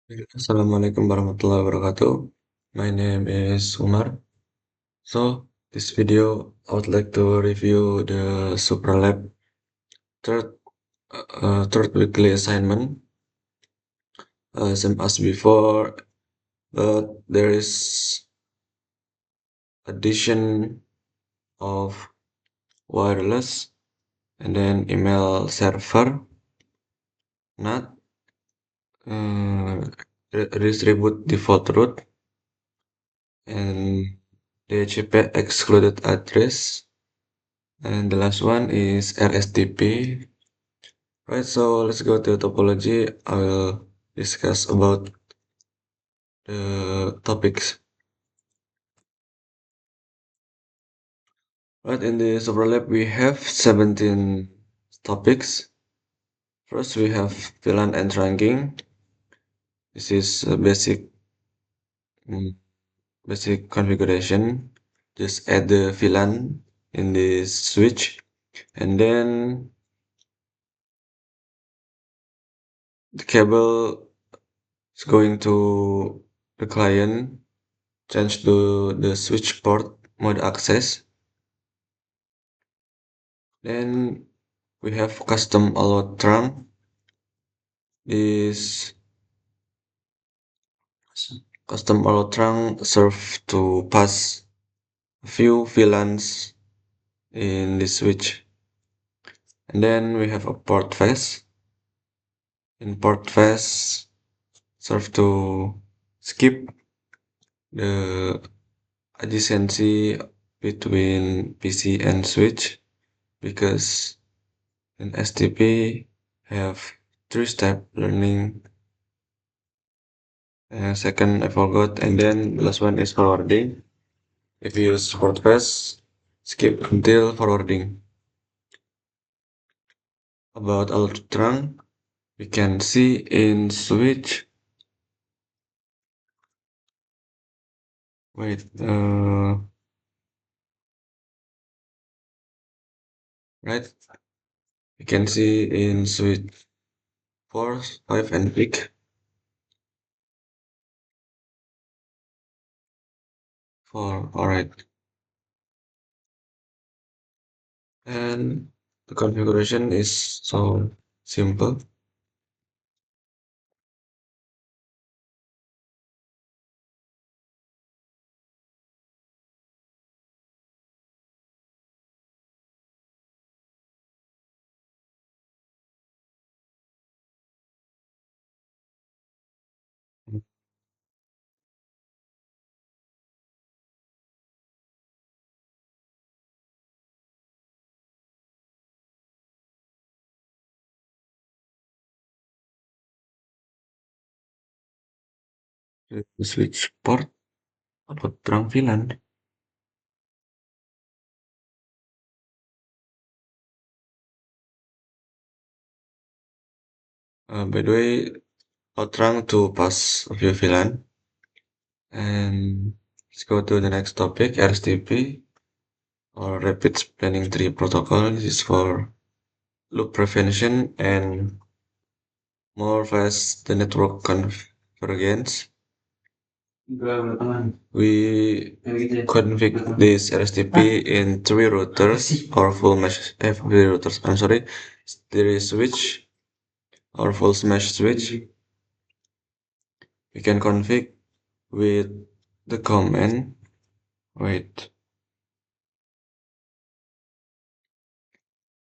Assalamualaikum warahmatullahi wabarakatuh. My name is Umar. So, this video I would like to review the SuperLab third third weekly assignment. Same as before, but there is addition of wireless and then email server, not uh, distribute default root and DHCP excluded address. And the last one is RSTP. Right, so let's go to topology. I will discuss about the topics. Right, in the superlab we have 17 topics. First we have VLAN and trunking. This is a mm, basic configuration. Just add the VLAN in the switch, and then the cable is going to the client, change to the switch port mode access. Then we have custom allowed trunk. This custom allowed trunk serve to pass a few VLANs in the switch. And then we have a port face. In port face serve to skip the adjacency between PC and switch, because in STP have three-step learning. Second I forgot, and then the last one is forwarding. If you use WordPress, skip until forwarding. About Ultron, we can see in switch. Wait, right? We can see in switch 4, 5, and big. 4, alright. And the configuration is so simple. The switch port about terang VLAN. By the way, Outrun to pass a few VLAN. And let's go to the next topic, RSTP, or Rapid Spanning Tree Protocol. This is for loop prevention and more fast the network convergence. We config this RSTP in three routers or full mesh, three routers, I'm sorry, stereo switch or full mesh switch. We can config with the command, wait,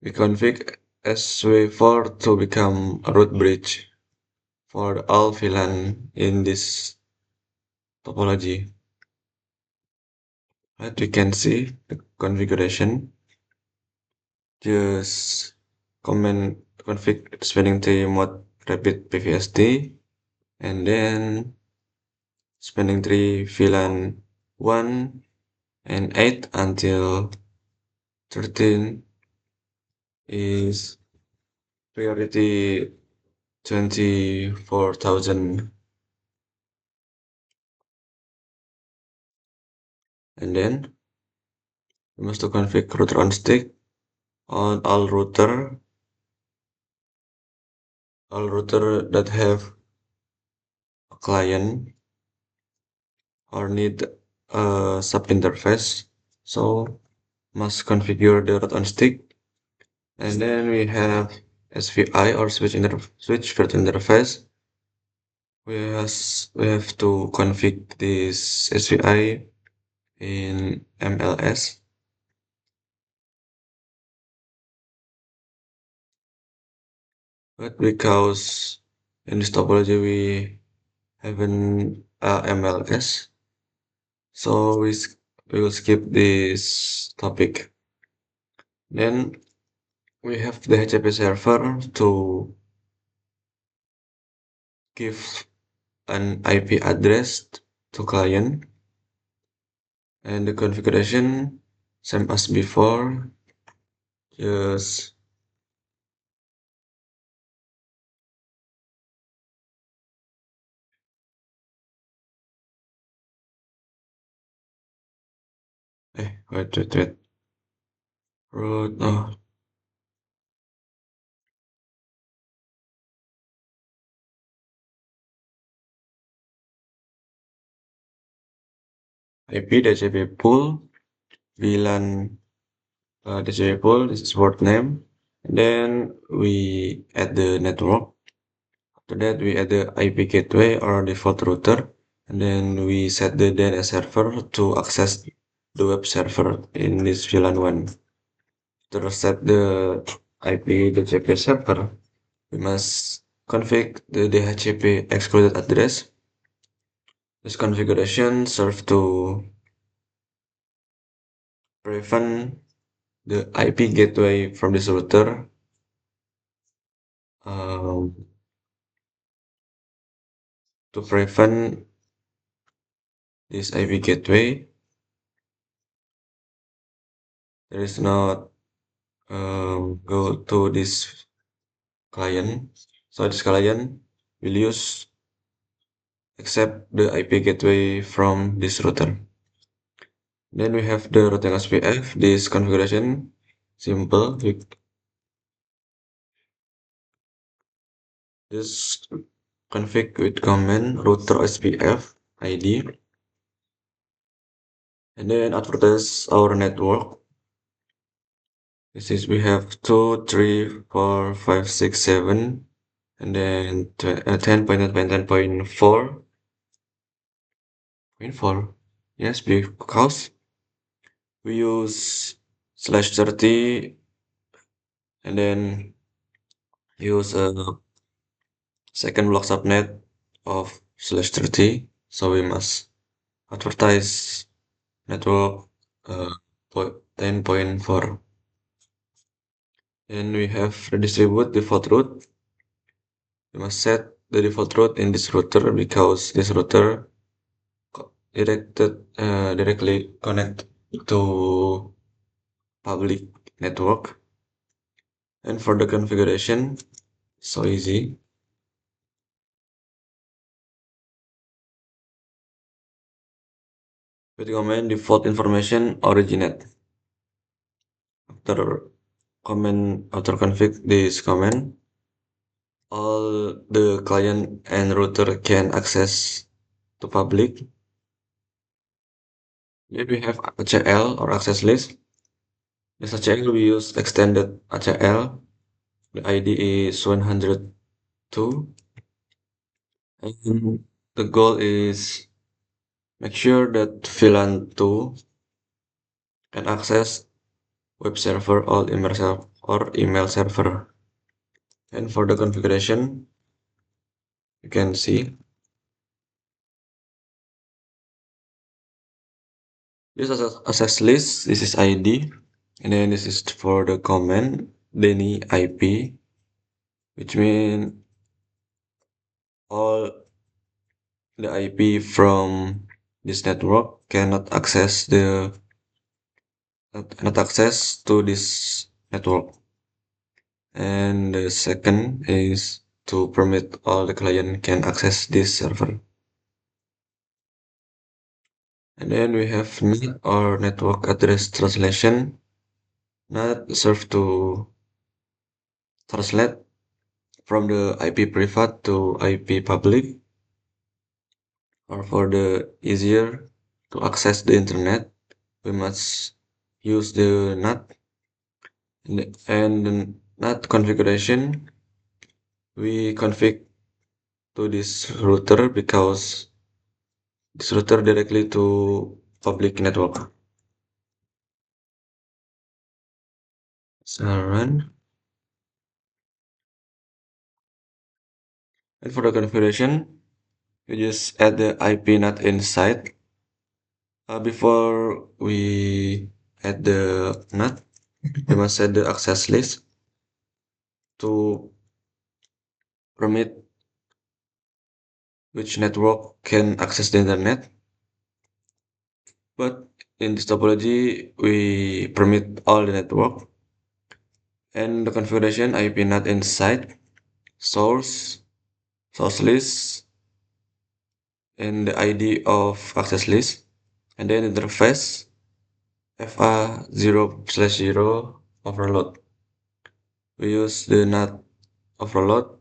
we config SW4 to become a root bridge for all VLAN in this topology. Right, we can see the configuration. Just command config spanning tree mode rapid PVST, and then spanning tree VLAN 1 and 8 until 13 is priority 24,000. And then we must to config router on stick on all router that have client or need a sub interface. So must configure the route on stick. And then we have SVI or switch virtual interface. We have to config this SVI in MLS. But because in this topology we have an MLS, so we will skip this topic. Then we have the HTTP server to give an IP address to client, and the configuration same as before. Just wait. Root, oh, IP DHCP pool VLAN DHCP pool. This is word name, and then we add the network. After that, we add the IP gateway or default router, and then we set the DNS server to access the web server in this VLAN one. To set the IP DHCP server, we must config the DHCP excluded address. This configuration serves to prevent the IP gateway from this router um, to prevent this IP gateway. There is not go to this client. So this client will use accept the IP gateway from this router. Then we have the routing SPF. This configuration simple. We just config with command router SPF ID, and then advertise our network. This is we have 2, 3, 4, 5, 6, 7, and then 10.10.4. Yes, because we use slash 30 and then use a second block subnet of slash 30. So we must advertise network 10.4. Then we have redistribute default route. We must set the default route in this router because this router directly connect to public network. And for the configuration, so easy. With command default information originate. After config this command, all the client and router can access to public. Here we have ACL or access list. This ACL we use extended ACL. The ID is 102. And the goal is make sure that VLAN 2 can access web server or email server. And for the configuration, you can see this access list. This is ID, and then this is for the command Denny IP, which means all the IP from this network cannot access to this network. And the second is to permit all the client can access this server. And then we have NAT or network address translation. NAT serve to translate from the IP private to IP public. or for the easier to access the internet, we must use the NAT and the NAT configuration. We config to this router because this router directly to public network. So run. And for the configuration, you just add the IP NAT inside. Before we add the NAT, we must set the access list to permit which network can access the internet. But in this topology, we permit all the network and the configuration IP NAT inside, source, source list, and the ID of access list, and then interface FA0/0 overload. We use the NAT overload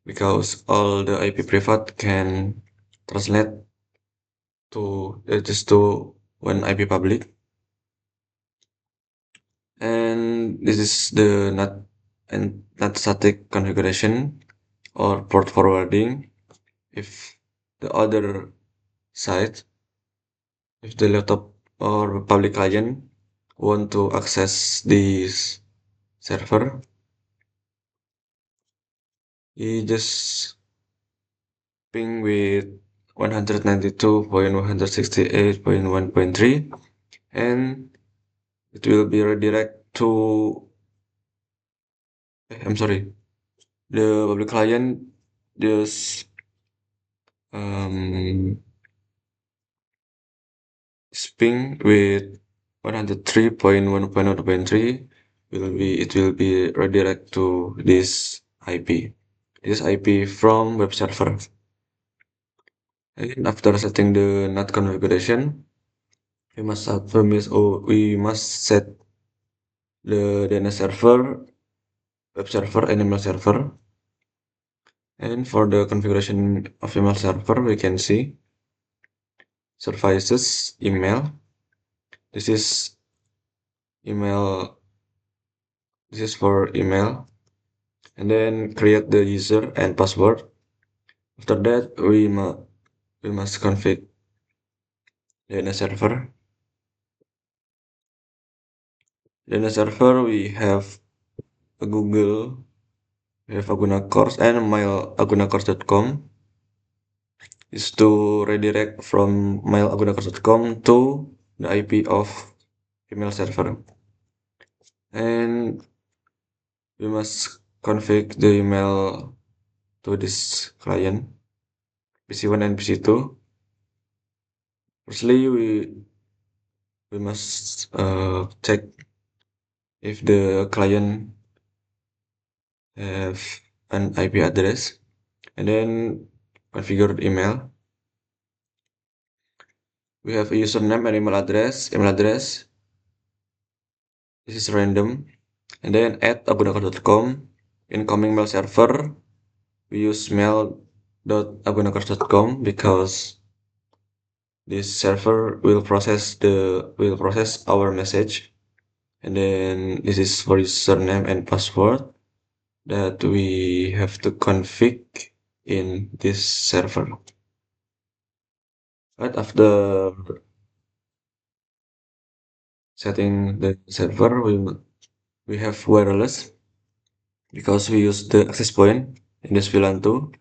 because all the IP private can translate to just to one IP public. And this is the NAT static configuration or port forwarding. If the other side, if the laptop or public client want to access this server, you just ping with 192.168.1.3 and it will be redirect to I'm sorry, the public client just um, ping with 103.1.1.3 will be redirect to this IP. This IP from web server. And after setting the NAT configuration, we must set the DNS server, web server, and email server. And for the configuration of email server, we can see services email. This is email. This is for email. And then create the user and password. After that, we must config DNS server. DNS server we have a Google, we have Aguna Course and mailagunacourse.com is to redirect from mailagunacourse.com to the IP of email server. And we must config the email to this client, PC1 and PC2. Firstly, we must check if the client have an IP address and then configure the email. We have a username and email address. This is random. And then at abunakar.com incoming mail server. We use mail.abunakar.com because this server will process our message. And then this is for username and password that we have to config in this server. Right after setting the server, we have wireless because we use the access point in this VLAN 2.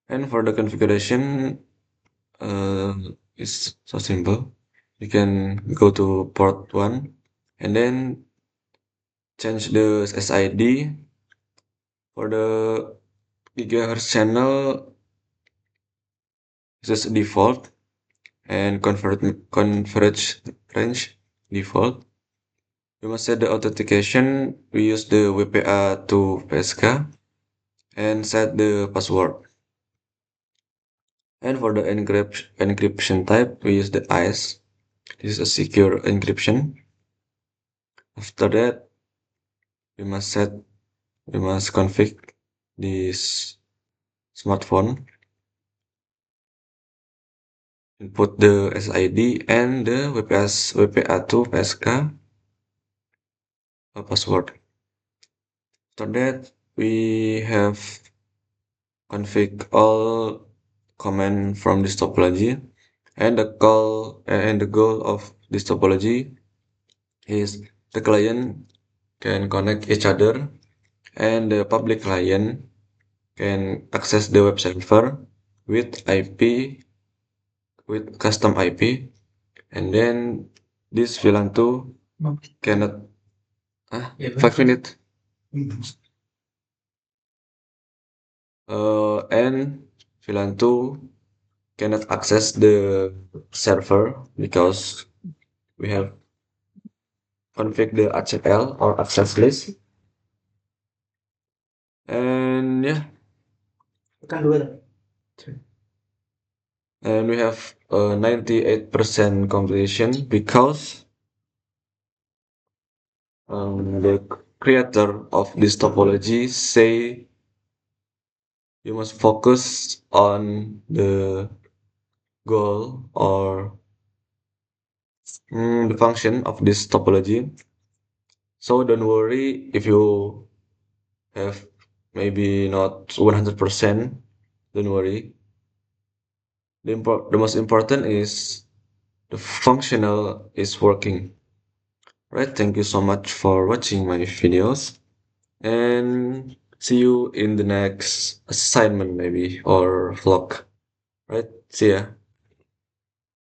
And for the configuration, uh, it's so simple. You can go to port 1 and then change the SID for the gigahertz channel. This is default and converge range default. We must set the authentication. We use the WPA to PSK and set the password. And for the encryption type, we use the ICE. This is a secure encryption. After that, we must config this smartphone. input the SID and the WPS WPA2 PSK password. After that, we have config all command from this topology, and the goal of this topology is the client can connect each other and the public client can access the web server with IP with custom IP, and then this VLAN 2 cannot 5 minutes and VLAN 2 cannot access the server because we have config the HL or access list, and yeah, and we have 98% completion because the creator of this topology say you must focus on the goal or the function of this topology. So don't worry if you have maybe not 100%. Don't worry. The most important is the functional is working. Right? Thank you so much for watching my videos, and see you in the next assignment maybe or vlog. Right? See ya.